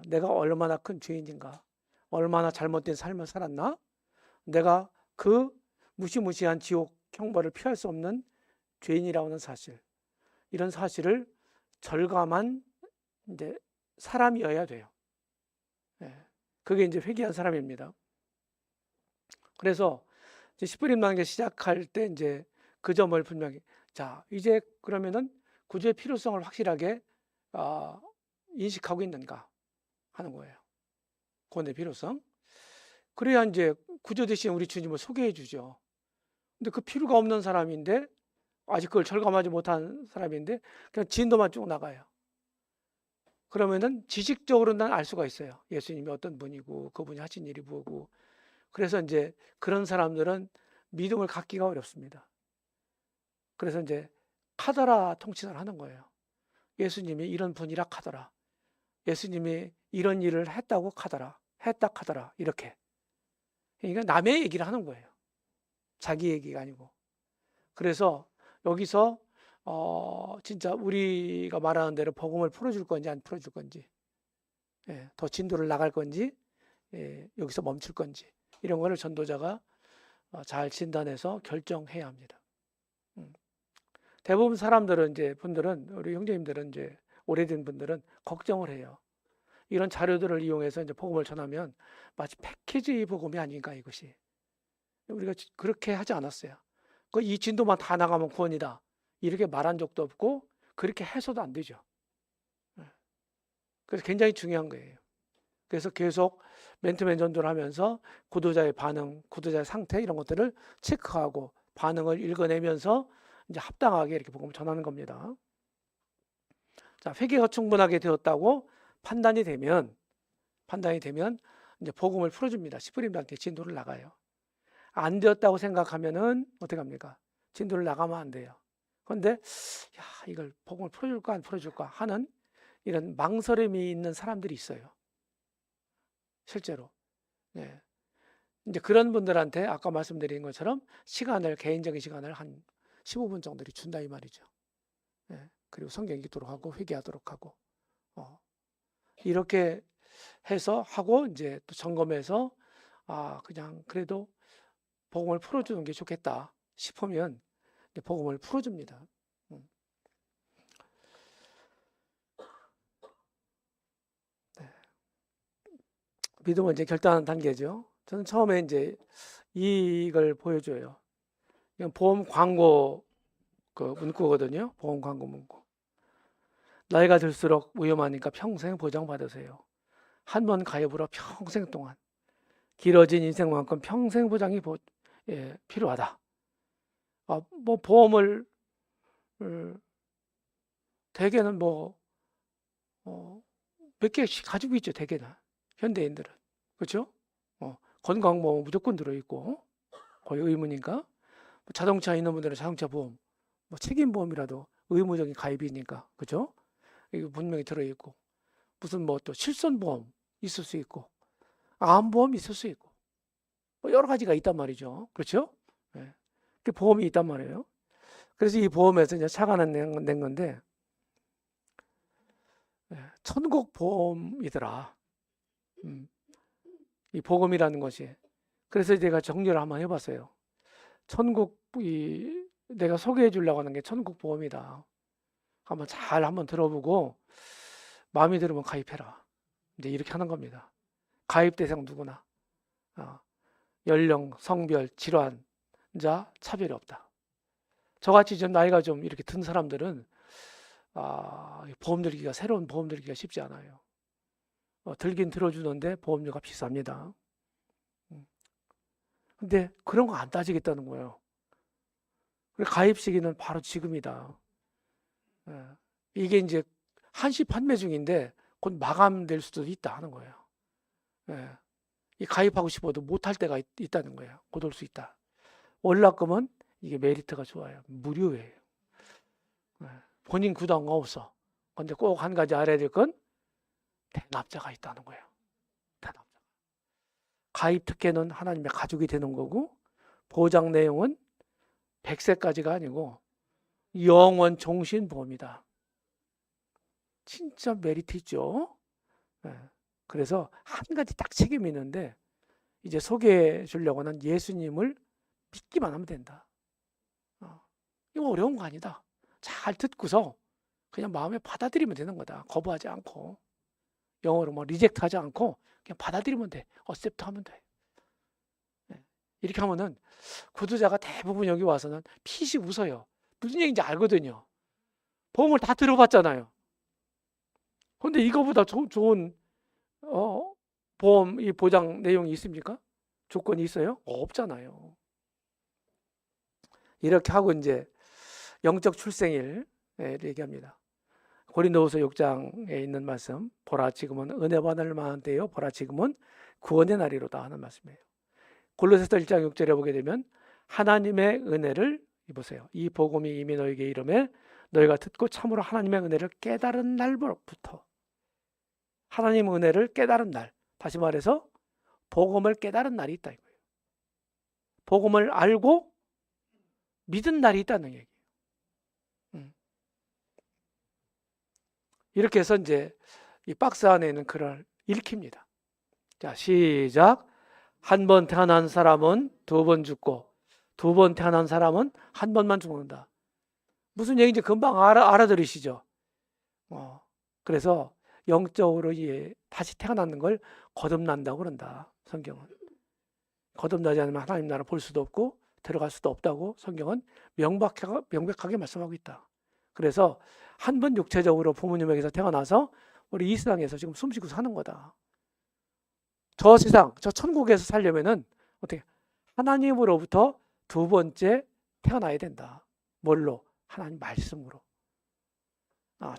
내가 얼마나 큰 죄인인가, 얼마나 잘못된 삶을 살았나, 내가 그 무시무시한 지옥 형벌을 피할 수 없는 죄인이라는 사실, 이런 사실을 절감한 이제 사람이어야 돼요. 예. 그게 이제 회개한 사람입니다. 그래서 이제 십부림 단계 시작할 때 이제 그 점을 분명히, 자, 이제 그러면은 구주의 필요성을 확실하게 인식하고 있는가 하는 거예요. 구원의 필요성. 그래야 이제 구주 대신 우리 주님을 소개해 주죠. 근데 그 필요가 없는 사람인데, 아직 그걸 절감하지 못한 사람인데 그냥 진도만 쭉 나가요. 그러면은 지식적으로 난 알 수가 있어요. 예수님이 어떤 분이고 그분이 하신 일이 뭐고. 그래서 이제 그런 사람들은 믿음을 갖기가 어렵습니다. 그래서 이제 카더라 통칭을 하는 거예요. 예수님이 이런 분이라 카더라. 예수님이 이런 일을 했다고 카더라. 했다 카더라. 이렇게. 그러니까 남의 얘기를 하는 거예요. 자기 얘기가 아니고. 그래서 여기서 진짜 우리가 말하는 대로 복음을 풀어줄 건지 안 풀어줄 건지, 더 진도를 나갈 건지, 여기서 멈출 건지, 이런 거를 전도자가 잘 진단해서 결정해야 합니다. 대부분 사람들은 이제 분들은, 우리 형제님들은 이제 오래된 분들은 걱정을 해요. 이런 자료들을 이용해서 이제 복음을 전하면 마치 패키지 복음이 아닌가, 이것이. 우리가 그렇게 하지 않았어요. 이 진도만 다 나가면 구원이다, 이렇게 말한 적도 없고 그렇게 해서도 안 되죠. 그래서 굉장히 중요한 거예요. 그래서 계속 맨투맨 전도를 하면서 구도자의 반응, 구도자의 상태, 이런 것들을 체크하고 반응을 읽어내면서 이제 합당하게 이렇게 복음을 전하는 겁니다. 자, 회개가 충분하게 되었다고 판단이 되면 이제 복음을 풀어줍니다. 시프림한테 진도를 나가요. 안 되었다고 생각하면은 어떻게 합니까? 진도를 나가면 안 돼요. 그런데 이걸 복음을 풀어줄까 안 풀어줄까 하는 이런 망설임이 있는 사람들이 있어요. 실제로. 네. 이제 그런 분들한테 아까 말씀드린 것처럼 개인적인 시간을 한 15분 정도 준다 이 말이죠. 네. 그리고 성경 읽도록 하고 회개하도록 하고, 이렇게 해서 하고 이제 또 점검해서 그냥 그래도 복음을 풀어주는 게 좋겠다 싶으면 복음을 풀어줍니다. 네. 믿음은 이제 결단하는 단계죠. 저는 처음에 이제 이걸 보여줘요. 이건 보험 광고 그 문구거든요. 보험 광고 문구. 나이가 들수록 위험하니까 평생 보장받으세요. 한 번 가입으로 평생 동안, 길어진 인생만큼 평생 보장이 필요하다. 뭐 보험을 대개는 몇 개씩 가지고 있죠. 대개는 현대인들은, 그렇죠? 건강보험 무조건 들어있고, 거의 의무니까. 자동차 있는 분들은 자동차 보험, 책임보험이라도 의무적인 가입이니까, 그죠? 이거 분명히 들어있고, 무슨 또 실손보험 있을 수 있고, 암보험 있을 수 있고, 여러 가지가 있단 말이죠. 그렇죠? 네. 그 보험이 있단 말이에요. 그래서 이 보험에서 이제 착안을 낸 건데, 천국보험이더라. 이 복음이라는 것이. 그래서 제가 정리를 한번 해봤어요. 내가 소개해 주려고 하는 게 천국보험이다. 한번 들어보고 마음에 들으면 가입해라. 이제 이렇게 하는 겁니다. 가입 대상 누구나. 연령, 성별, 질환자 차별이 없다. 저같이 좀 나이가 좀 이렇게 든 사람들은 새로운 보험 들기가 쉽지 않아요. 들긴 들어주는데 보험료가 비쌉니다. 근데 그런 거 안 따지겠다는 거예요. 가입 시기는 바로 지금이다. 이게 이제 한시 판매 중인데 곧 마감될 수도 있다 하는 거예요. 이 가입하고 싶어도 못할 때가 있다는 거예요. 곧 올 수 있다. 월납금은 이게 메리트가 좋아요. 무료예요. 본인 부담 없어. 근데 꼭 한 가지 알아야 될 건 대납자가 있다는 거예요. 대납자. 가입 특혜는 하나님의 가족이 되는 거고, 보장 내용은 100세까지가 아니고 영원 종신보험이다. 진짜 메리트 있죠. 그래서 한 가지 딱 책임이 있는데 이제 소개해 주려고는 예수님을 믿기만 하면 된다. 이거 어려운 거 아니다. 잘 듣고서 그냥 마음에 받아들이면 되는 거다. 거부하지 않고. 영어로 뭐 리젝트 하지 않고 그냥 받아들이면 돼. 어셉트 하면 돼. 이렇게 하면은 구두자가 대부분 여기 와서는 피식 웃어요. 무슨 얘기인지 알거든요. 보험을 다 들어봤잖아요. 근데 이거보다 좋은 보험 이 보장 내용이 있습니까? 조건이 있어요? 없잖아요. 이렇게 하고 이제 영적 출생일 얘기합니다. 고린도후서 6장에 있는 말씀, 보라 지금은 은혜 받을 만한 때요, 보라 지금은 구원의 날이로다 하는 말씀이에요. 골로새서 1장 6절에 보게 되면 하나님의 은혜를 보세요. 이 복음이 이미 너에게 이름에 너희가 듣고 참으로 하나님의 은혜를 깨달은 날부터, 하나님의 은혜를 깨달은 날, 다시 말해서 복음을 깨달은 날이 있다 이거예요. 복음을 알고 믿은 날이 있다는 얘기예요. 이렇게 해서 이제 이 박스 안에 있는 글을 읽힙니다. 자, 시작. 한 번 태어난 사람은 2번 죽고 2번 태어난 사람은 한 번만 죽는다. 무슨 얘기인지 금방 알아들으시죠? 그래서 영적으로 다시 태어나는 걸 거듭난다고 그런다. 성경은. 거듭나지 않으면 하나님 나라 볼 수도 없고 들어갈 수도 없다고 성경은 명백하게 말씀하고 있다. 그래서 한 번 육체적으로 부모님에게서 태어나서 우리 이 세상에서 지금 숨쉬고 사는 거다. 저 세상, 저 천국에서 살려면은 어떻게 하나님으로부터 2번째 태어나야 된다. 뭘로? 하나님 말씀으로.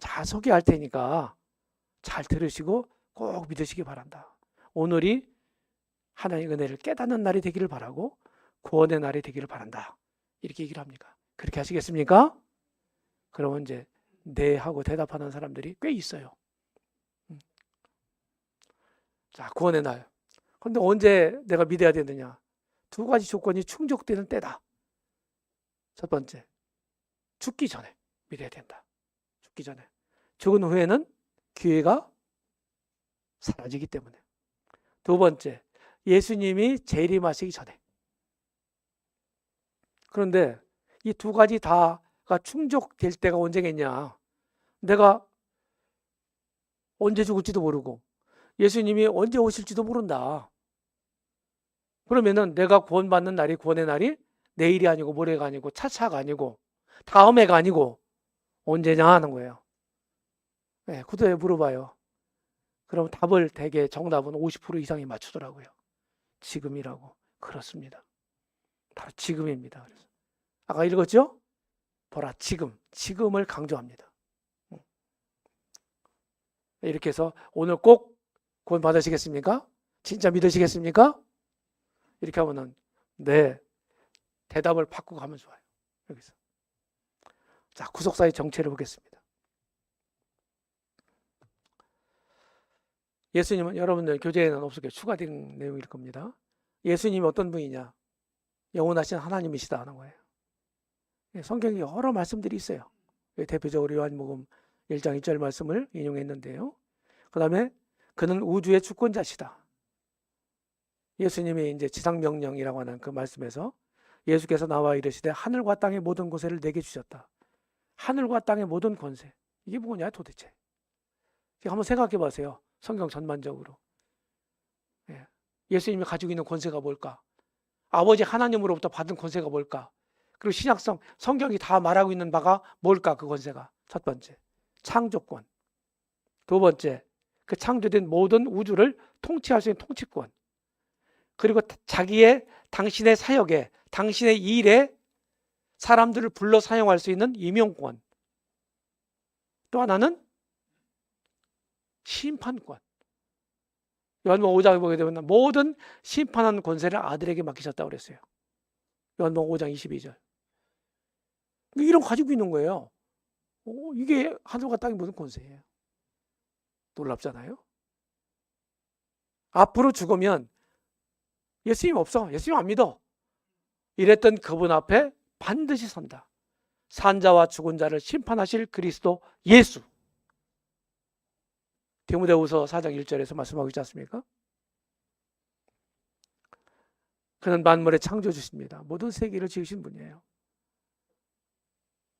잘 소개할 테니까 잘 들으시고 꼭 믿으시기 바란다. 오늘이 하나님의 은혜를 깨닫는 날이 되기를 바라고 구원의 날이 되기를 바란다. 이렇게 얘기를 합니까? 그렇게 하시겠습니까? 그러면 이제 네 하고 대답하는 사람들이 꽤 있어요. 자, 구원의 날. 그런데 언제 내가 믿어야 되느냐? 2가지 조건이 충족되는 때다. 첫 번째, 죽기 전에 믿어야 된다. 죽기 전에. 죽은 후에는 기회가 사라지기 때문에. 2번째, 예수님이 재림하시기 전에. 그런데 이 2가지 다가 충족될 때가 언제겠냐? 내가 언제 죽을지도 모르고 예수님이 언제 오실지도 모른다. 그러면은 내가 구원받는 날이, 구원의 날이 내일이 아니고 모레가 아니고 차차가 아니고 다음 해가 아니고 언제냐 하는 거예요. 네, 구도에 물어봐요. 그럼 답을 대개 정답은 50% 이상이 맞추더라고요. 지금이라고. 그렇습니다. 바로 지금입니다. 그래서 아까 읽었죠? 보라, 지금을 강조합니다. 이렇게 해서 오늘 꼭 구원 받으시겠습니까? 진짜 믿으시겠습니까? 이렇게 하면은 네, 대답을 바꾸고 하면 좋아요. 여기서. 자, 구속사의 정체를 보겠습니다. 예수님은 여러분들 교재에는 없을 추가된 내용일 겁니다. 예수님이 어떤 분이냐? 영원하신 하나님이시다 하는 거예요. 성경에 여러 말씀들이 있어요. 대표적으로 요한복음 1장 1절 말씀을 인용했는데요. 그 다음에 그는 우주의 주권자시다. 예수님이 이제 지상명령이라고 하는 그 말씀에서 예수께서 나와 이르시되 하늘과 땅의 모든 권세를 내게 주셨다. 하늘과 땅의 모든 권세. 이게 뭐냐 도대체. 한번 생각해 보세요. 성경 전반적으로. 예수님이 가지고 있는 권세가 뭘까? 아버지 하나님으로부터 받은 권세가 뭘까? 그리고 신약성, 성경이 다 말하고 있는 바가 뭘까? 그 권세가. 첫 번째, 창조권. 2번째, 그 창조된 모든 우주를 통치할 수 있는 통치권. 그리고 당신의 사역에, 당신의 일에 사람들을 불러 사용할 수 있는 임용권. 또 하나는 심판권. 요한복음 5장에 보게 되면 모든 심판하는 권세를 아들에게 맡기셨다고 그랬어요. 요한복음 5장 22절. 이런 거 가지고 있는 거예요. 이게 하늘과 땅의 모든 권세예요. 놀랍잖아요. 앞으로 죽으면 예수님 없어. 예수님 안 믿어. 이랬던 그분 앞에 반드시 선다. 산 자와 죽은 자를 심판하실 그리스도 예수. 디모데후서 4장 1절에서 말씀하고 있지 않습니까? 그는 만물의 창조주십니다. 모든 세계를 지으신 분이에요.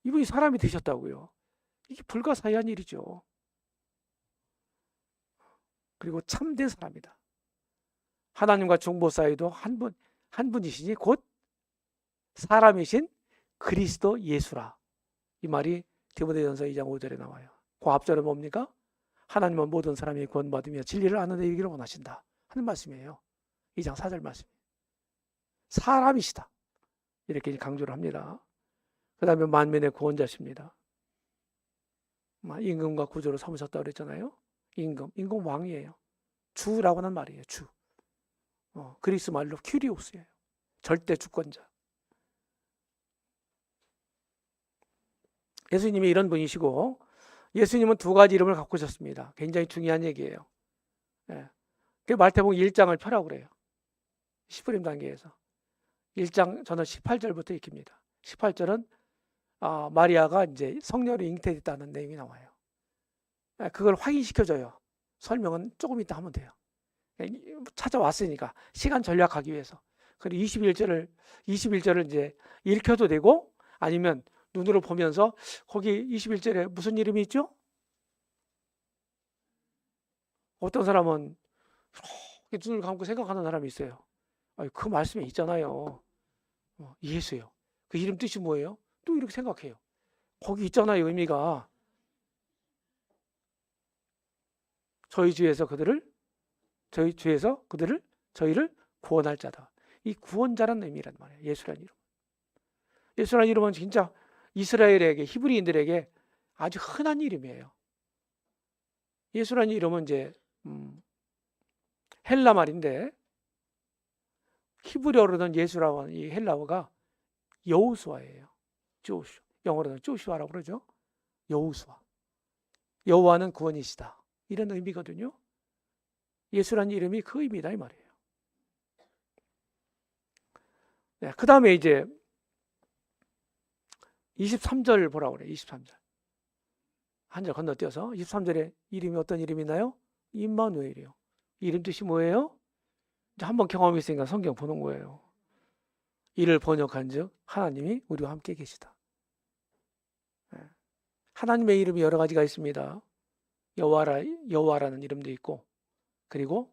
이분이 사람이 되셨다고요. 이게 불가사의한 일이죠. 그리고 참된 사람이다. 하나님과 중보 사이도 한 분이시니 곧 사람이신 그리스도 예수라. 이 말이 디모데전서 2장 5절에 나와요. 그 앞절은 뭡니까? 하나님은 모든 사람이 구원받으며 진리를 아는 데 이르기를 원하신다 하는 말씀이에요. 2장 4절 말씀. 사람이시다. 이렇게 강조를 합니다. 그 다음에 만민의 구원자십니다. 임금과 구주로 삼으셨다고 그랬잖아요. 임금 왕이에요. 주라고 하는 말이에요. 주. 그리스 말로 큐리오스예요. 절대 주권자. 예수님이 이런 분이시고, 예수님은 두 가지 이름을 갖고 계셨습니다. 굉장히 중요한 얘기예요. 예. 마태복음 1장을 펴라고 그래요. 시프림 단계에서. 1장 저는 18절부터 읽힙니다. 18절은 마리아가 이제 성녀로 잉태됐다는 내용이 나와요. 그걸 확인시켜줘요. 설명은 조금 이따 하면 돼요. 찾아왔으니까 시간 전략하기 위해서. 그리고 21절을 이제 읽혀도 되고, 아니면 눈으로 보면서 거기 21절에 무슨 이름이 있죠? 어떤 사람은 눈을 감고 생각하는 사람이 있어요. 그 말씀에 있잖아요. 예수요. 그 이름 뜻이 뭐예요? 또 이렇게 생각해요. 거기 있잖아요. 의미가 저희를 구원할 자다. 이 구원자라는 의미란 말이에요. 예수라는 이름. 예수라는 이름은 진짜 이스라엘에게, 히브리인들에게 아주 흔한 이름이에요. 예수라는 이름은 이제 헬라 말인데, 히브리어로는 예수라고 하는 이 헬라어가 여호수아예요. 조슈. 영어로는 조슈아라고 그러죠. 여호수아. 여호와는 구원이시다. 이런 의미거든요. 예수라는 이름이 그 의미다 이 말이에요. 네, 그 다음에 이제 23절 보라고 그래요. 23절. 한 절 건너뛰어서 23절에 이름이 어떤 이름이나요? 임마누엘이요. 이름 뜻이 뭐예요? 한번 경험이 있으니까 성경 보는 거예요. 이를 번역한 즉 하나님이 우리와 함께 계시다. 하나님의 이름이 여러 가지가 있습니다. 여호와라는 이름도 있고, 그리고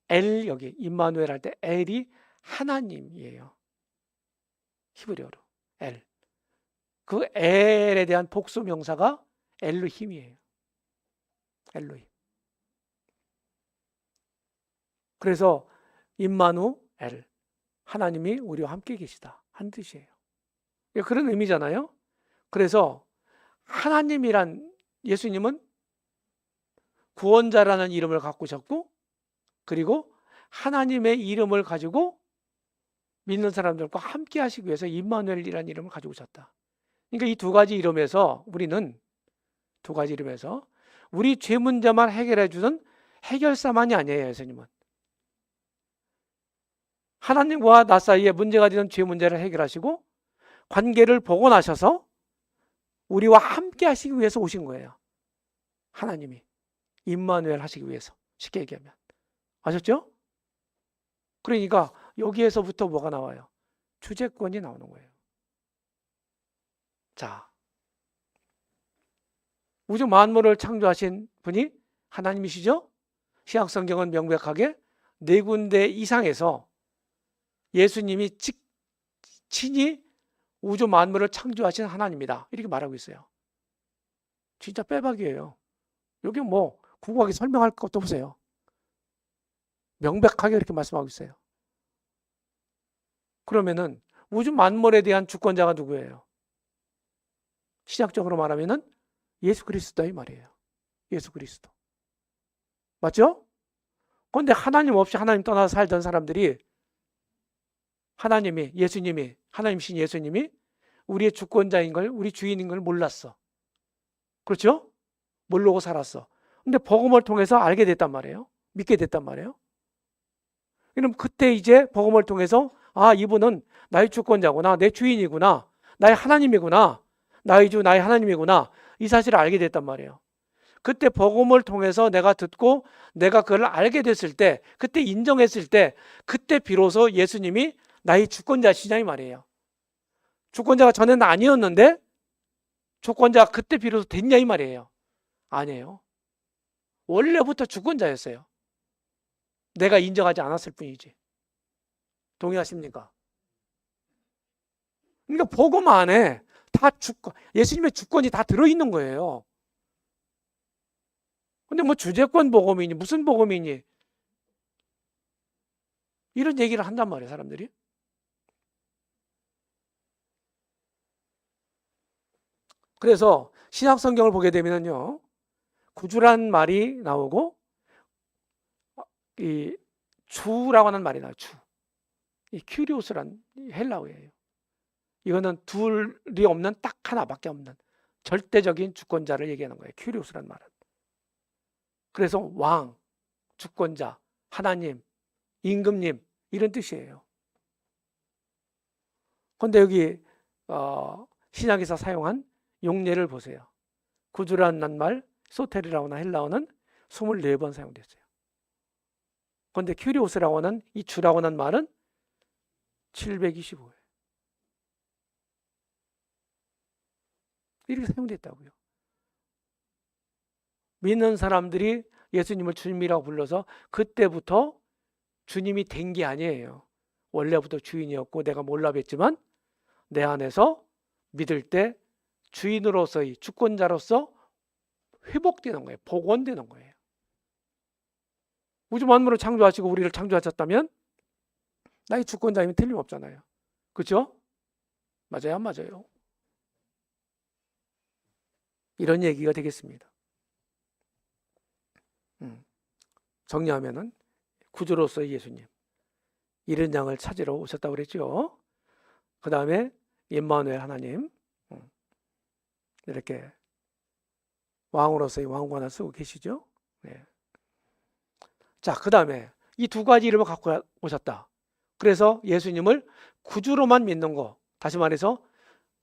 엘, 여기 임마누엘 할 때 엘이 하나님이에요. 히브리어로 엘. 그 엘에 대한 복수 명사가 엘로힘이에요. 엘로힘. 그래서 임마누엘, 하나님이 우리와 함께 계시다 한 뜻이에요. 그런 의미잖아요. 그래서 하나님이란, 예수님은 구원자라는 이름을 갖고 오셨고, 그리고 하나님의 이름을 가지고 믿는 사람들과 함께 하시기 위해서 임마누엘이라는 이름을 가지고 오셨다. 그러니까 이 두 가지 이름에서 우리 죄 문제만 해결해 주는 해결사만이 아니에요. 예수님은 하나님과 나 사이에 문제가 되는 죄 문제를 해결하시고 관계를 복원하셔서 우리와 함께 하시기 위해서 오신 거예요. 하나님이 임마누엘 하시기 위해서, 쉽게 얘기하면. 아셨죠? 그러니까 여기에서부터 뭐가 나와요? 주제권이 나오는 거예요. 자, 우주 만물을 창조하신 분이 하나님이시죠? 신약 성경은 명백하게 4군데 이상에서 예수님이 친히 우주 만물을 창조하신 하나님이다, 이렇게 말하고 있어요. 진짜 빼박이에요. 여기 뭐 궁금하게 설명할 것도 없어요. 명백하게 이렇게 말씀하고 있어요. 그러면은 우주 만물에 대한 주권자가 누구예요? 신약적으로 말하면은 예수 그리스도다 이 말이에요. 예수 그리스도. 맞죠? 그런데 하나님 없이 하나님 떠나서 살던 사람들이 하나님이신 예수님이 우리의 주권자인 걸, 우리 주인인 걸 몰랐어. 그렇죠? 모르고 살았어. 근데 복음을 통해서 알게 됐단 말이에요. 믿게 됐단 말이에요. 그럼 그때 이제 복음을 통해서 이분은 나의 주권자구나, 내 주인이구나, 나의 하나님이구나, 나의 주, 나의 하나님이구나, 이 사실을 알게 됐단 말이에요. 그때 복음을 통해서 내가 듣고 내가 그걸 알게 됐을 때, 그때 인정했을 때, 그때 비로소 예수님이 나의 주권자시냐 이 말이에요. 주권자가 전에는 아니었는데 주권자가 그때 비로소 됐냐 이 말이에요. 아니에요. 원래부터 주권자였어요. 내가 인정하지 않았을 뿐이지. 동의하십니까? 그러니까 복음 안에 다 주권, 예수님의 주권이 다 들어있는 거예요. 근데 뭐 주재권 복음이니 무슨 복음이니 이런 얘기를 한단 말이에요, 사람들이. 그래서 신약 성경을 보게 되면요, 구주란 말이 나오고 이 주라고 하는 말이 나와요. 주. 이 큐리오스란 헬라어예요. 이거는 둘이 없는 딱 하나밖에 없는 절대적인 주권자를 얘기하는 거예요. 큐리오스란 말은. 그래서 왕, 주권자, 하나님, 임금님 이런 뜻이에요. 그런데 여기 신약에서 사용한 용례를 보세요. 구주라는 말, 소테리라고나 헬라어는 24번 사용됐어요. 그런데 큐리오스라고 하는 이 주라고 하는 말은 725예요. 이렇게 사용됐다고요. 믿는 사람들이 예수님을 주님이라고 불러서 그때부터 주님이 된 게 아니에요. 원래부터 주인이었고 내가 몰라 뵀지만 내 안에서 믿을 때 주인으로서의 주권자로서 회복되는 거예요. 복원되는 거예요. 우주 만물을 창조하시고 우리를 창조하셨다면 나의 주권자이면 틀림없잖아요. 그렇죠? 맞아요, 안 맞아요? 이런 얘기가 되겠습니다. 정리하면은 구주로서의 예수님, 이른 양을 찾으러 오셨다고 그랬죠. 그 다음에 임마누엘 하나님, 이렇게 왕으로서의 왕관을 쓰고 계시죠. 네. 자, 그 다음에 이 두 가지 이름을 갖고 오셨다. 그래서 예수님을 구주로만 믿는 거, 다시 말해서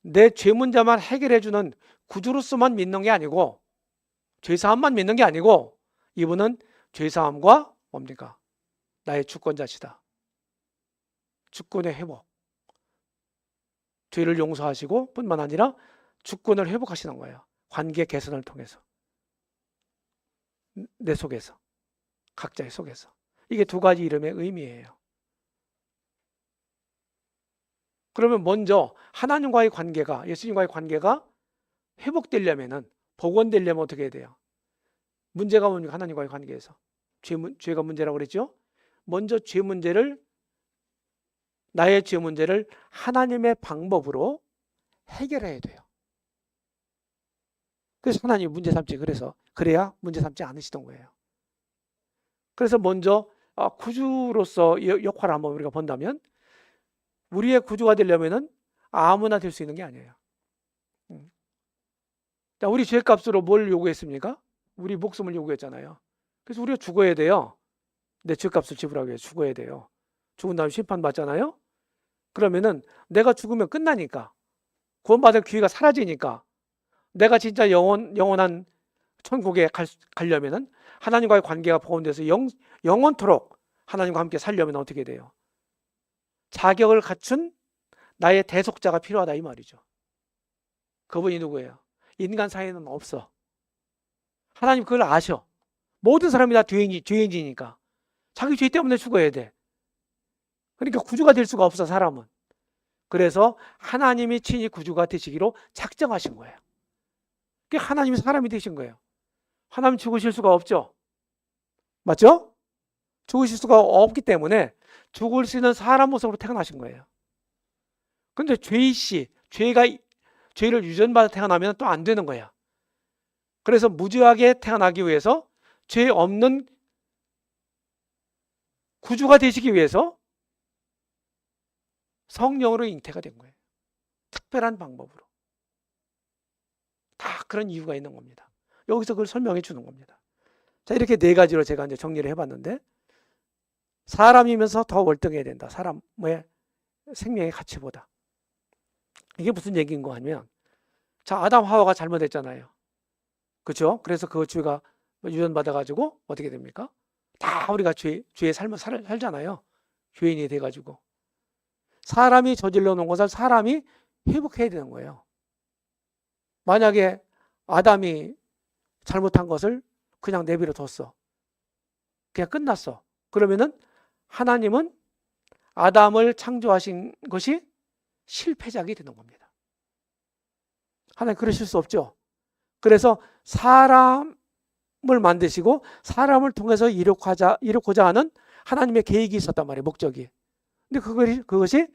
내 죄 문제만 해결해주는 구주로서만 믿는 게 아니고, 죄사함만 믿는 게 아니고, 이분은 죄사함과 뭡니까? 나의 주권자시다. 주권의 회복. 죄를 용서하시고 뿐만 아니라 주권을 회복하시는 거예요. 관계 개선을 통해서. 내 속에서. 각자의 속에서. 이게 두 가지 이름의 의미예요. 그러면 먼저 하나님과의 관계가, 예수님과의 관계가 회복되려면은, 복원되려면 어떻게 해야 돼요? 문제가 뭡니까? 하나님과의 관계에서. 죄가 문제라고 그랬죠? 먼저 죄 문제를, 나의 죄 문제를 하나님의 방법으로 해결해야 돼요. 그래서 하나님이 문제 삼지, 그래야 문제 삼지 않으시던 거예요. 그래서 먼저 구주로서 역할을 한번 우리가 본다면, 우리의 구주가 되려면은 아무나 될 수 있는 게 아니에요. 자, 우리 죄값으로 뭘 요구했습니까? 우리 목숨을 요구했잖아요. 그래서 우리가 죽어야 돼요. 내 죄값을 지불하기 위해서 죽어야 돼요. 죽은 다음에 심판받잖아요. 그러면은 내가 죽으면 끝나니까, 구원받을 기회가 사라지니까, 내가 진짜 영원한 천국에 가려면은, 하나님과의 관계가 복원돼서 영원토록 하나님과 함께 살려면 어떻게 돼요? 자격을 갖춘 나의 대속자가 필요하다 이 말이죠. 그분이 누구예요? 인간 사이에는 없어. 하나님 그걸 아셔. 모든 사람이 다 죄인이니까 자기 죄 때문에 죽어야 돼. 그러니까 구주가 될 수가 없어, 사람은. 그래서 하나님이 친히 구주가 되시기로 작정하신 거예요. 그러니까 하나님이 사람이 되신 거예요. 하나님 죽으실 수가 없죠. 맞죠? 죽으실 수가 없기 때문에 죽을 수 있는 사람 모습으로 태어나신 거예요. 근데 죄를 유전받아 태어나면 또 안 되는 거야. 그래서 무죄하게 태어나기 위해서, 죄 없는 구주가 되시기 위해서 성령으로 잉태가 된 거예요. 특별한 방법으로. 다 그런 이유가 있는 겁니다. 여기서 그걸 설명해 주는 겁니다. 자, 이렇게 네 가지로 제가 이제 정리를 해봤는데, 사람이면서 더 월등해야 된다. 사람의 생명의 가치보다. 이게 무슨 얘기인 거 하면, 자, 아담 하와가 잘못했잖아요. 그렇죠? 그래서 그 죄가 유전받아가지고 어떻게 됩니까? 다 우리가 죄의 삶을 살잖아요. 죄인이 돼가지고. 사람이 저질러 놓은 것을 사람이 회복해야 되는 거예요. 만약에 아담이 잘못한 것을 그냥 내버려 뒀어. 그냥 끝났어. 그러면은 하나님은 아담을 창조하신 것이 실패작이 되는 겁니다. 하나님 그러실 수 없죠. 그래서 사람을 만드시고 사람을 통해서 이루고자 하는 하나님의 계획이 있었단 말이에요. 목적이. 근데 그것이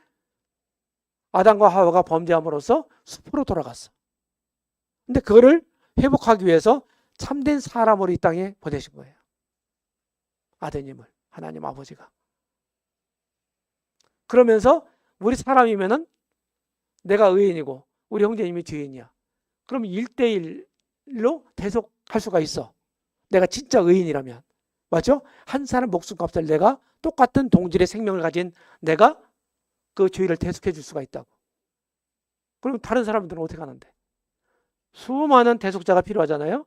아담과 하와가 범죄함으로써 숲으로 돌아갔어. 근데 그거를 회복하기 위해서 참된 사람으로 이 땅에 보내신 거예요. 아드님을, 하나님 아버지가. 그러면서 우리 사람이면은 내가 의인이고 우리 형제님이 죄인이야. 그럼 1대1로 대속할 수가 있어. 내가 진짜 의인이라면. 맞죠? 한 사람 목숨값을 내가 똑같은 동질의 생명을 가진 내가 그 죄를 대속해 줄 수가 있다고. 그럼 다른 사람들은 어떻게 하는데? 수많은 대속자가 필요하잖아요.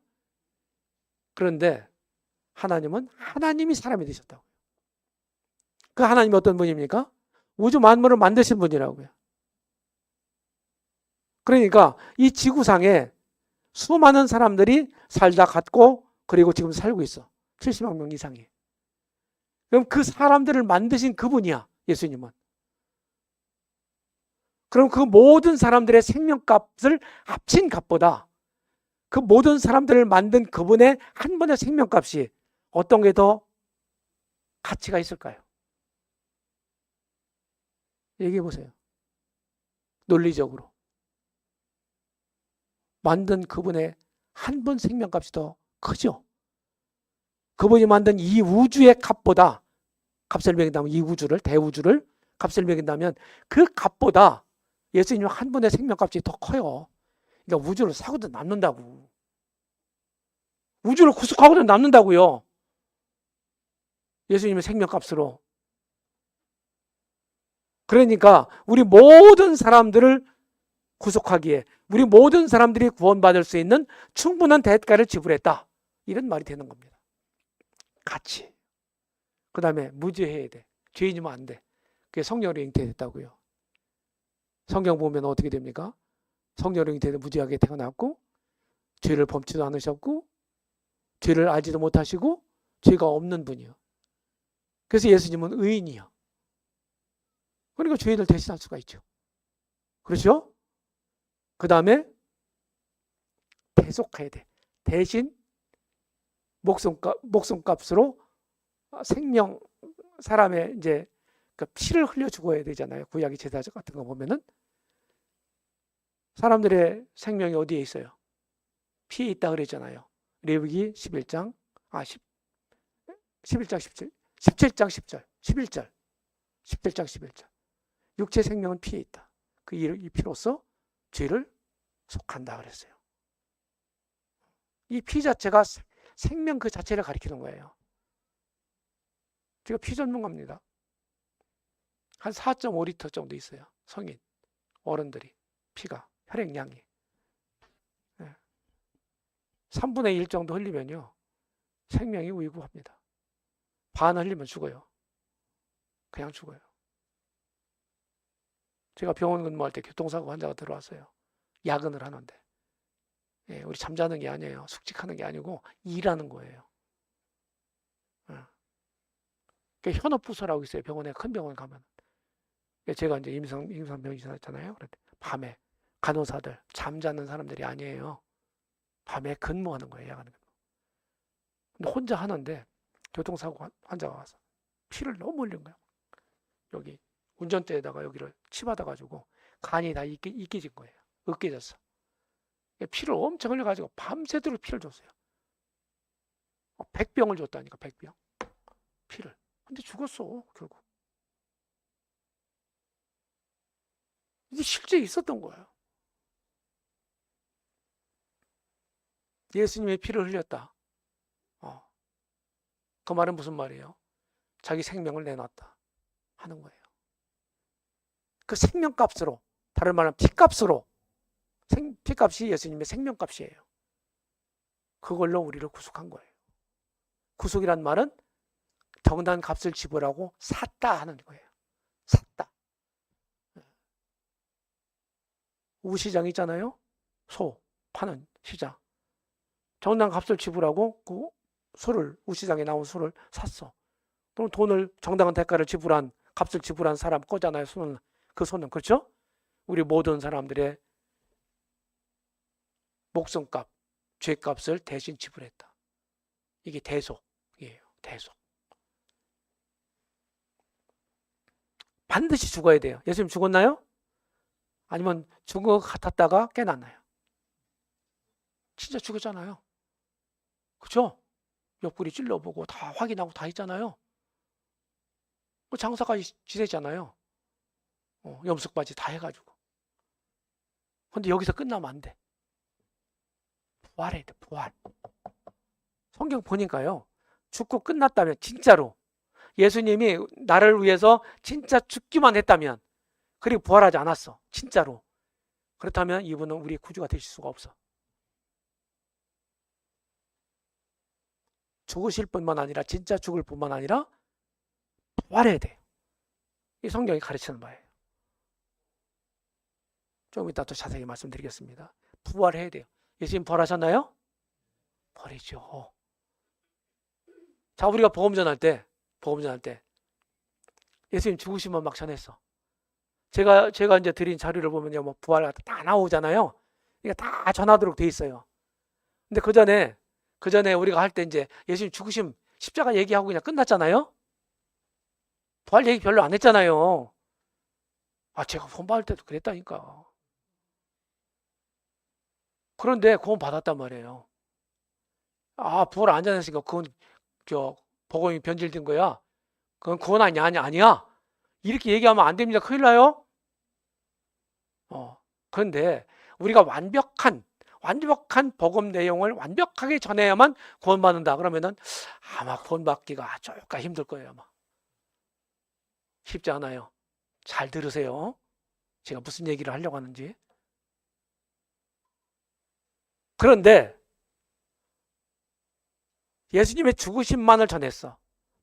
그런데 하나님은 하나님이 사람이 되셨다고. 그 하나님이 어떤 분입니까? 우주 만물을 만드신 분이라고요. 그러니까 이 지구상에 수많은 사람들이 살다 갔고 그리고 지금 살고 있어. 70만 명 이상이. 그럼 그 사람들을 만드신 그분이야. 예수님은. 그럼 그 모든 사람들의 생명값을 합친 값보다 그 모든 사람들을 만든 그분의 한 번의 생명값이 어떤 게 더 가치가 있을까요? 얘기해 보세요. 논리적으로. 만든 그분의 한 번 생명값이 더 크죠. 그분이 만든 이 우주의 값보다 값을 매긴다면 이 우주를 대우주를 값을 매긴다면 그 값보다 예수님 한 분의 생명값이 더 커요. 그러니까 우주를 사고도 남는다고. 우주를 구속하고도 남는다고요. 예수님의 생명값으로. 그러니까 우리 모든 사람들을 구속하기에 우리 모든 사람들이 구원받을 수 있는 충분한 대가를 지불했다. 이런 말이 되는 겁니다. 같이. 그 다음에 무죄해야 돼. 죄인이면 안 돼. 그게 성령으로 잉태됐다고요. 성경 보면 어떻게 됩니까? 성령으로 잉태돼 무죄하게 태어났고 죄를 범치도 않으셨고 죄를 알지도 못하시고 죄가 없는 분이요. 그래서 예수님은 의인이요. 그러니까 죄인을 대신할 수가 있죠. 그렇죠? 그 다음에 대속해야 돼. 대신 목숨값으로 생명, 사람의 이제 그 피를 흘려 죽어야 되잖아요. 구약의 제사적 같은 거 보면은 사람들의 생명이 어디에 있어요? 피에 있다 그랬잖아요. 레위기 11장 11장 17, 17장 10절, 11절, 17장 11절. 육체 생명은 피에 있다. 이 피로써 죄를 속한다 그랬어요. 이 피 자체가 생명 그 자체를 가리키는 거예요. 제가 피 전문가입니다. 한 4.5리터 정도 있어요. 성인, 어른들이 피가, 혈액량이. 3분의 1 정도 흘리면요. 생명이 위급합니다. 반 흘리면 죽어요. 그냥 죽어요. 제가 병원 근무할 때 교통사고 환자가 들어왔어요. 야근을 하는데. 우리 잠자는 게 아니에요. 숙직하는 게 아니고 일하는 거예요. 현업부서라고 있어요. 병원에, 큰 병원 가면. 제가 이제 임상병이잖아요. 밤에 간호사들, 잠자는 사람들이 아니에요. 밤에 근무하는 거예요. 야간 근무. 근데 혼자 하는데 교통사고 환자가 와서 피를 너무 흘린 거야. 여기 운전대에다가 여기를 치받아가지고 간이 다 이끼진 거예요. 으깨졌어. 피를 엄청 흘려가지고 밤새도록 피를 줬어요. 100병을 줬다니까, 100병. 피를. 근데 죽었어, 결국. 이게 실제 있었던 거예요. 예수님의 피를 흘렸다. 그 말은 무슨 말이에요? 자기 생명을 내놨다 하는 거예요. 그 생명값으로, 다른 말은 피값으로, 피값이 예수님의 생명값이에요. 그걸로 우리를 구속한 거예요. 구속이란 말은 정당한 값을 지불하고 샀다 하는 거예요. 샀다. 우시장 있잖아요. 소 파는 시장. 정당한 값을 지불하고 그 소를, 우시장에 나온 소를 샀어. 그럼 돈을, 정당한 대가를 지불한, 값을 지불한 사람 거잖아요. 소는, 그 소는. 그렇죠? 우리 모든 사람들의 목숨값, 죄값을 대신 지불했다. 이게 대속이에요. 대속. 반드시 죽어야 돼요. 예수님 죽었나요? 아니면 죽은 것 같았다가 깨났나요? 진짜 죽었잖아요. 그렇죠? 옆구리 찔러보고 다 확인하고 다 했잖아요. 장사까지 지내잖아요. 염색바지 다 해가지고. 근데 여기서 끝나면 안 돼. 부활해야 돼. 부활. 성경 보니까요. 죽고 끝났다면, 진짜로 예수님이 나를 위해서 진짜 죽기만 했다면, 그리고 부활하지 않았어. 진짜로. 그렇다면 이분은 우리의 구주가 되실 수가 없어. 죽으실 뿐만 아니라, 진짜 죽을 뿐만 아니라 부활해야 돼요. 이 성경이 가르치는 바예요. 좀 이따 또 자세히 말씀드리겠습니다. 부활해야 돼요. 예수님 부활하셨나요? 부활이죠. 자, 우리가 복음 전할 때 예수님 죽으시면 막 전했어. 제가 이제 드린 자료를 보면요, 뭐 부활 다 나오잖아요. 이게 다 전하도록 돼 있어요. 근데 그 전에 우리가 할 때 이제 예수님 죽으심, 십자가 얘기하고 그냥 끝났잖아요. 부활 얘기 별로 안 했잖아요. 제가 구원받을 때도 그랬다니까. 그런데 구원 받았단 말이에요. 부활 안 전했으니까 그건 복음이 변질된 거야. 그건 구원 아니야. 이렇게 얘기하면 안 됩니다. 큰일 나요. 그런데 우리가 완벽한 복음 내용을 완벽하게 전해야만 구원받는다. 그러면은 아마 구원받기가 조금 힘들 거예요. 아마. 쉽지 않아요. 잘 들으세요. 제가 무슨 얘기를 하려고 하는지. 그런데 예수님의 죽으심만을 전했어.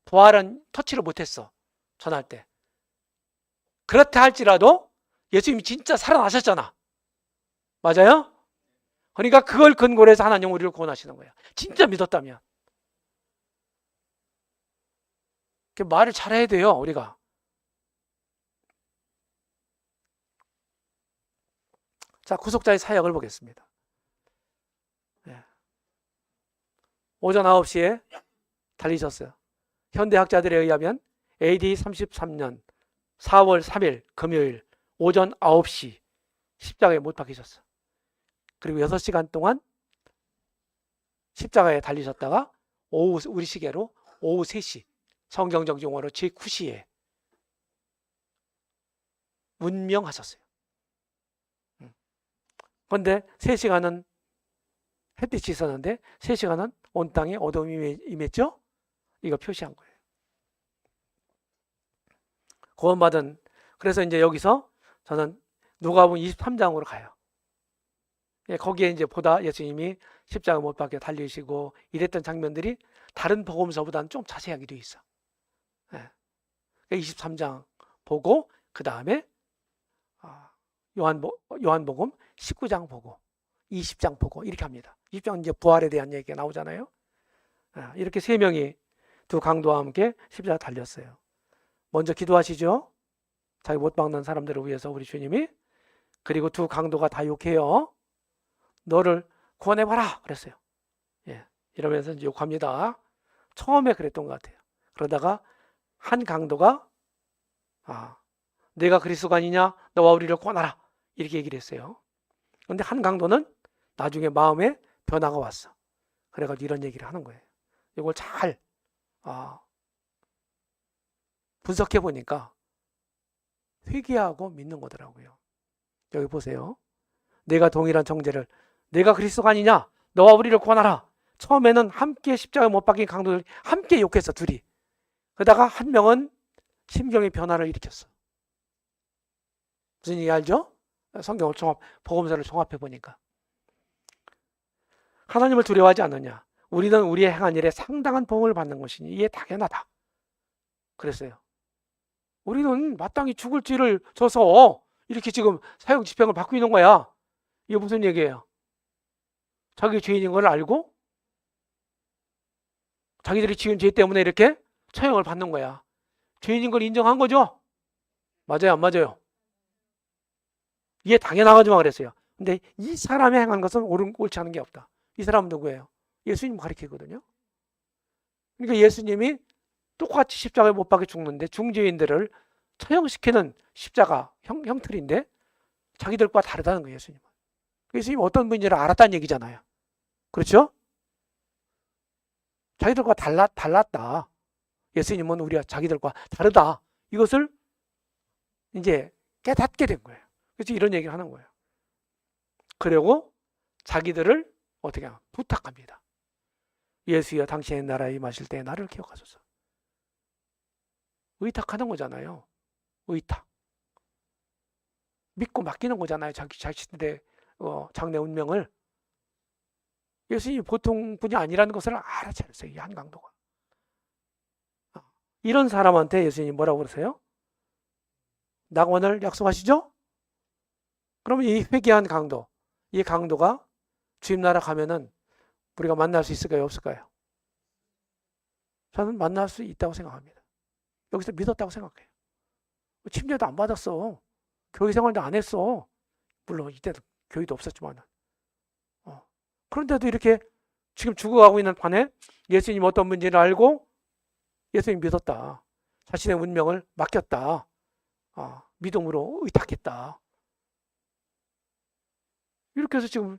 부활은 터치를 못했어. 전할 때. 그렇다 할지라도 예수님이 진짜 살아나셨잖아. 맞아요? 그러니까 그걸 근거로 해서 하나님 우리를 구원하시는 거야. 진짜 믿었다면. 말을 잘해야 돼요, 우리가. 자, 구속자의 사역을 보겠습니다. 오전 9시에 달리셨어요. 현대학자들에 의하면 AD 33년 4월 3일 금요일 오전 9시 십자가에 못 박히셨어. 그리고 6시간 동안 십자가에 달리셨다가 오후, 우리 시계로 오후 3시, 성경적 용어로 제9시에 운명하셨어요. 그런데 3시간은 햇빛이 있었는데 3시간은 온 땅에 어둠이 임했죠? 이거 표시한 거예요. 구원받은, 그래서 이제 여기서 저는 누가복음 23장으로 가요. 거기에 이제 보다 예수님이 십자가 못 박혀 달리시고 이랬던 장면들이 다른 복음서보다는 좀 자세하게 되어 있어. 23장 보고 그 다음에 요한복음 19장 보고 20장 보고 이렇게 합니다. 20장 이제 부활에 대한 얘기가 나오잖아요. 이렇게 3명이 두 강도와 함께 십자가 달렸어요. 먼저 기도하시죠. 자기 못 박는 사람들을 위해서 우리 주님이. 그리고 두 강도가 다 욕해요. 너를 구원해봐라 그랬어요. 이러면서 이제 욕합니다. 처음에 그랬던 것 같아요. 그러다가 한 강도가 내가 그리스도가 아니냐, 너와 우리를 구원하라 이렇게 얘기를 했어요. 그런데 한 강도는 나중에 마음에 변화가 왔어. 그래가지고 이런 얘기를 하는 거예요. 이걸 잘 분석해 보니까 회개하고 믿는 거더라고요. 여기 보세요. 내가 동일한 정죄를, 내가 그리스도가 아니냐, 너와 우리를 구원하라. 처음에는 함께 십자가에 못 박힌 강도들 함께 욕했어, 둘이. 그러다가 한 명은 심경의 변화를 일으켰어. 무슨 얘기 알죠? 성경을 복음서를 종합해 보니까 하나님을 두려워하지 않느냐? 우리는 우리의 행한 일에 상당한 보응을 받는 것이니 이게 당연하다. 그랬어요. 우리는 마땅히 죽을 죄를 져서 이렇게 지금 사형 집행을 받고 있는 거야. 이게 무슨 얘기예요? 자기 죄인인 걸 알고 자기들이 지은 죄 때문에 이렇게 처형을 받는 거야. 죄인인 걸 인정한 거죠? 맞아요, 안 맞아요? 이게 당연하지만 그랬어요. 근데 이 사람이 행한 것은 옳지 않은 게 없다. 이 사람은 누구예요? 예수님 가리키거든요. 그러니까 예수님이 똑같이 십자가에 못 박혀 죽는데 중죄인들을 처형시키는 십자가 형틀인데 자기들과 다르다는 거예요. 예수님은. 예수님이 어떤 분인지를 알았다는 얘기잖아요. 그렇죠? 자기들과 달랐다. 예수님은 우리가 자기들과 다르다. 이것을 이제 깨닫게 된 거예요. 그래서 이런 얘기를 하는 거예요. 그리고 자기들을 어떻게 하냐? 부탁합니다. 예수여 당신의 나라에 임하실 때 나를 기억하소서. 의탁하는 거잖아요. 의탁. 믿고 맡기는 거잖아요. 자기 자신의 장래 운명을. 예수님이 보통 분이 아니라는 것을 알아차렸어요. 이 한강도가. 이런 사람한테 예수님이 뭐라고 그러세요? 낙원을 약속하시죠? 그러면 이 회개한 강도, 이 강도가 주님 나라 가면은 우리가 만날 수 있을까요? 없을까요? 저는 만날 수 있다고 생각합니다. 여기서 믿었다고 생각해요. 침례도 안 받았어. 교회 생활도 안 했어. 물론 이때도 교회도 없었지만. 그런데도 이렇게 지금 죽어가고 있는 판에 예수님 어떤 분인지를 알고 예수님 믿었다. 자신의 운명을 맡겼다. 믿음으로 의탁했다. 이렇게 해서 지금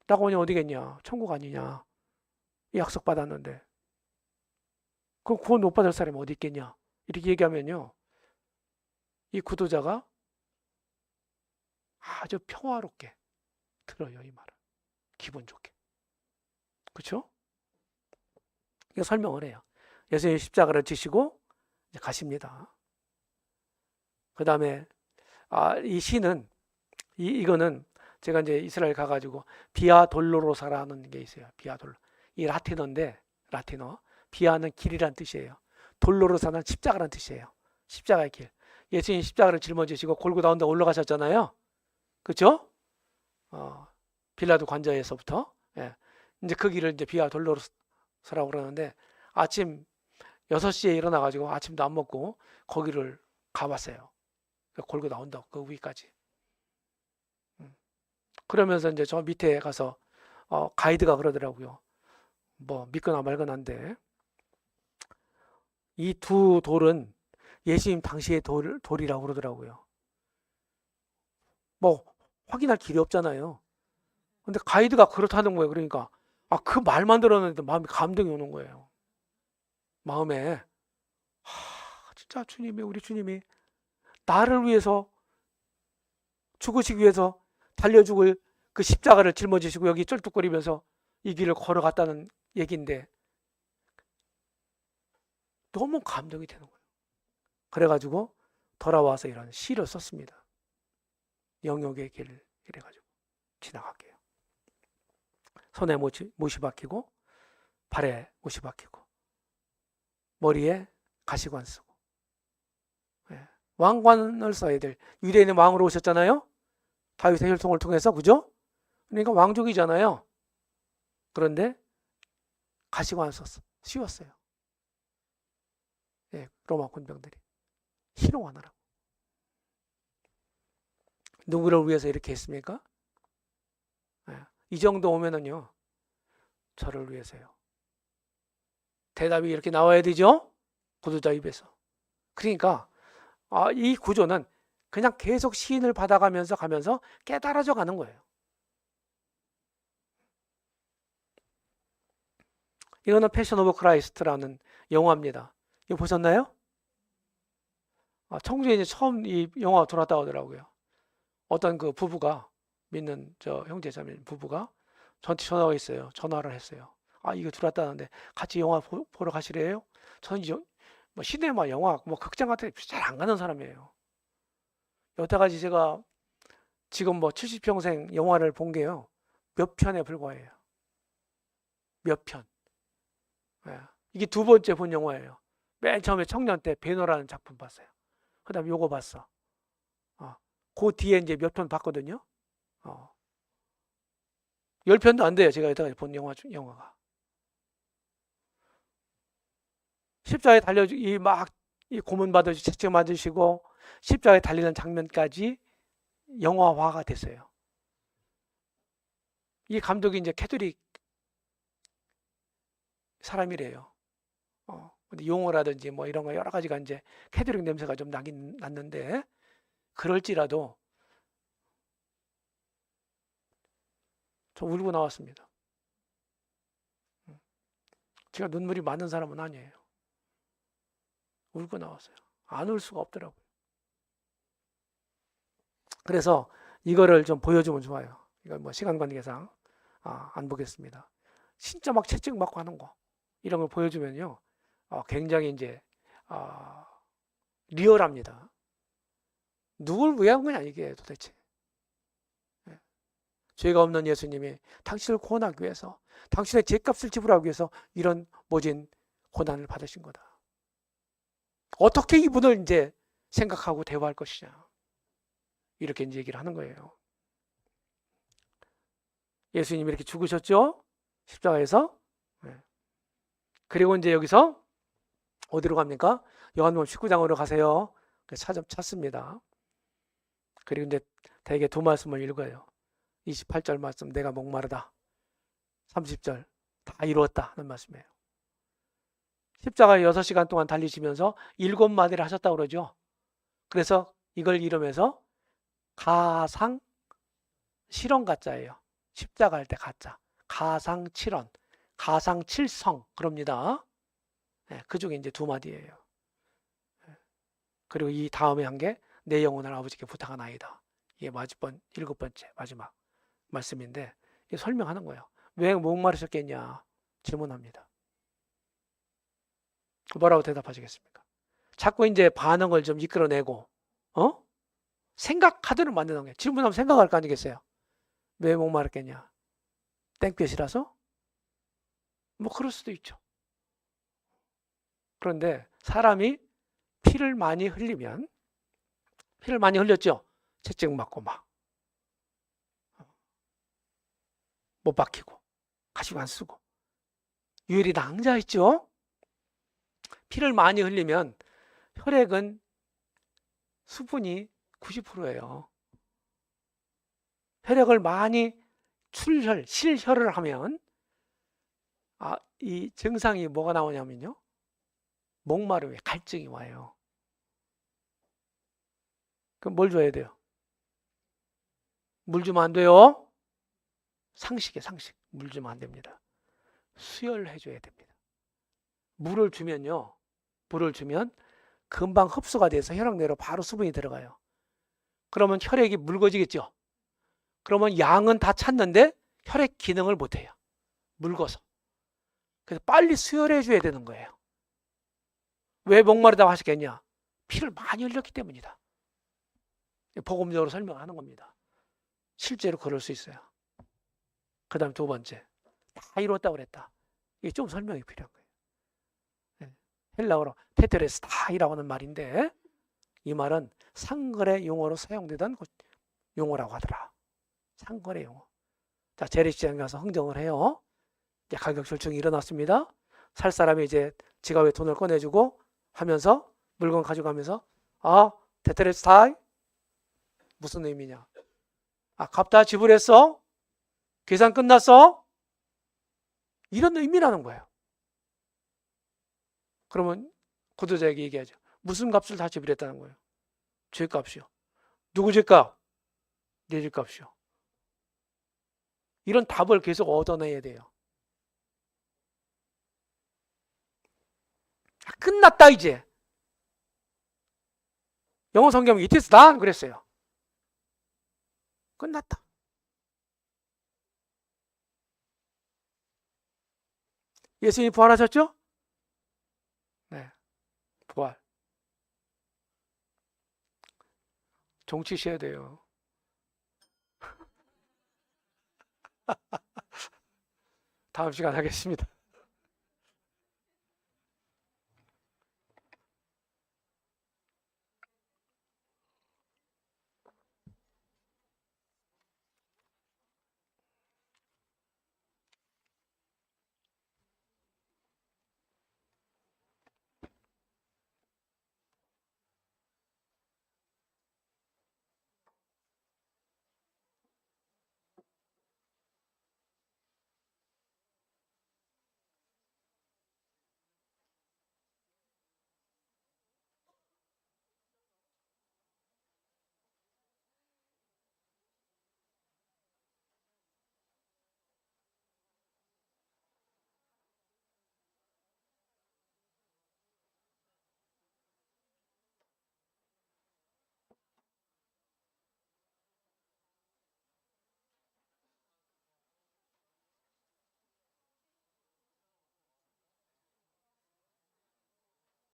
낙원이 어디겠냐? 천국 아니냐? 약속 받았는데. 그럼 구원 못 받을 사람이 어디 있겠냐? 이렇게 얘기하면요. 이 구도자가 아주 평화롭게 들어요, 이 말을. 기분 좋게. 그렇죠? 이거 설명을 해요. 예수님 십자가를 지시고 이제 가십니다. 그 다음에 이 시는 이거는 제가 이제 이스라엘 가가지고 비아 돌로로사라는 게 있어요. 비아 돌로. 이 라틴어인데 라틴어. 비아는 길이란 뜻이에요. 돌로로사는 십자가란 뜻이에요. 십자가의 길. 예수님 십자가를 짊어지시고 골고다 언덕 올라가셨잖아요. 그렇죠? 빌라도 관저에서부터. 예. 이제 그 길을 이제 비아 돌로로사라고 그러는데 아침 6시에 일어나가지고 아침도 안 먹고 거기를 가봤어요. 골고다 언덕 그 위까지. 그러면서 이제 저 밑에 가서 가이드가 그러더라고요. 뭐 믿거나 말거나인데 이 두 돌은 예수님 당시의 돌이라고 그러더라고요. 뭐 확인할 길이 없잖아요. 근데 가이드가 그렇다는 거예요. 그러니까 그 말만 들었는데 마음이 감동이 오는 거예요. 마음에 진짜 주님이 우리 주님이 나를 위해서 죽으시기 위해서 달려 죽을 그 십자가를 짊어지시고 여기 쩔뚝거리면서 이 길을 걸어갔다는 얘기인데 너무 감동이 되는 거예요. 그래가지고 돌아와서 이런 시를 썼습니다. 영역의 길 이래가지고 지나갈게요. 손에 못이 박히고 발에 못이 박히고 머리에 가시관 쓰고 왕관을 써야 될 유대인의 왕으로 오셨잖아요. 다윗의 혈통을 통해서 그죠? 그러니까 왕족이잖아요. 그런데 가시관 썼어. 씌웠어요. 로마 군병들이 희롱하느라고. 누구를 위해서 이렇게 했습니까? 이 정도 오면은요. 저를 위해서요. 대답이 이렇게 나와야 되죠? 구두자 입에서. 그러니까 이 구조는 그냥 계속 시인을 받아가면서 깨달아져 가는 거예요. 이거는 패션 오브 크라이스트라는 영화입니다. 이거 보셨나요? 청주에 이제 처음 이 영화가 들어왔다고 하더라고요. 어떤 그 부부가 믿는 저 형제자매 부부가 저한테 전화가 있어요. 전화를 했어요. 이거 들어왔다는데 같이 영화 보러 가시래요? 저는 뭐 시네마 영화 뭐 극장 같은 데 잘 안 가는 사람이에요. 여태까지 제가 지금 뭐 70평생 영화를 본 게요. 몇 편에 불과해요. 몇 편. 예. 이게 두 번째 본 영화예요. 맨 처음에 청년 때 배너라는 작품 봤어요. 그 다음에 요거 봤어. 그 뒤에 이제 몇 편 봤거든요. 10편도 안 돼요. 제가 여태까지 본 영화가. 십자가에 이 고문 받으시고 채찍 맞으시고 십자가에 달리는 장면까지 영화화가 됐어요. 이 감독이 이제 캐톨릭 사람이래요. 근데 용어라든지 뭐 이런 거 여러 가지가 이제 캐톨릭 냄새가 좀 나긴 났는데, 그럴지라도 저 울고 나왔습니다. 제가 눈물이 많은 사람은 아니에요. 울고 나왔어요. 안 울 수가 없더라고요. 그래서 이거를 좀 보여주면 좋아요. 이건 뭐 시간 관계상 안 보겠습니다. 진짜 막 채찍 맞고 하는 거 이런 걸 보여주면요, 굉장히 이제 리얼합니다. 누굴 위한 거냐 이게 도대체. 예. 죄가 없는 예수님이 당신을 구원하기 위해서, 당신의 죄값을 지불하기 위해서 이런 모진 고난을 받으신 거다. 어떻게 이분을 이제 생각하고 대화할 것이냐, 이렇게 이제 얘기를 하는 거예요. 예수님이 이렇게 죽으셨죠? 십자가에서. 네. 그리고 이제 여기서 어디로 갑니까? 요한복음 19장으로 가세요. 찾습니다. 그리고 이제 대개 두 말씀을 읽어요. 28절 말씀, 내가 목마르다. 30절, 다 이루었다 하는 말씀이에요. 십자가에 6시간 동안 달리시면서 7마디를 하셨다고 그러죠. 그래서 이걸 이루면서 가상 실언 가짜예요. 십자가 할 때 가짜. 가상 7원, 가상 7성 그럽니다. 네, 그 중에 이제 2마디예요. 그리고 이 다음에 한 게 내 영혼을 아버지께 부탁하나이다. 이게 7번째 마지막 말씀인데, 이게 설명하는 거예요. 왜 목마르셨겠냐 질문합니다. 뭐라고 대답하시겠습니까? 자꾸 이제 반응을 좀 이끌어내고 생각하도록 만드는 거예요. 질문하면 생각할 거 아니겠어요? 왜 목마르겠냐? 땡볕이라서? 뭐 그럴 수도 있죠. 그런데 사람이 피를 많이 흘렸죠. 채찍 맞고 막 못 박히고 가시고 안 쓰고 유혈이 낭자했죠. 피를 많이 흘리면 혈액은 수분이 90%예요. 혈액을 많이 실혈을 하면 이 증상이 뭐가 나오냐면요, 목마름에 갈증이 와요. 그럼 뭘 줘야 돼요? 물 주면 안 돼요. 상식. 물 주면 안 됩니다. 수혈해 줘야 됩니다. 물을 주면 금방 흡수가 돼서 혈액 내로 바로 수분이 들어가요. 그러면 혈액이 묽어지겠죠. 그러면 양은 다 찼는데 혈액 기능을 못 해요. 묽어서. 그래서 빨리 수혈해 줘야 되는 거예요. 왜 목마르다고 하시겠냐? 피를 많이 흘렸기 때문이다. 복음적으로 설명하는 겁니다. 실제로 그럴 수 있어요. 그 다음 2번째, 다 이뤘다고 그랬다. 이게 좀 설명이 필요한 거예요. 헬라어로 테테레스타이라고 하는 말인데, 이 말은 상거래 용어로 사용되던 용어라고 하더라. 상거래 용어. 자, 재래시장에 가서 흥정을 해요. 이제 가격 절충이 일어났습니다. 살 사람이 이제 지갑에 돈을 꺼내주고 하면서 물건 가져가면서, 테테레스타이 무슨 의미냐? 값 다 지불했어? 계산 끝났어? 이런 의미라는 거예요. 그러면 구두자에게 얘기하죠. 무슨 값을 다 지불했다는 거예요? 죄값이요. 누구 죄값? 내 죄값이요. 이런 답을 계속 얻어내야 돼요. 끝났다 이제. 영어 성경은 it is done 그랬어요. 끝났다. 예수님이 부활하셨죠? 네, 부활. 종치셔야 돼요. 다음 시간 하겠습니다.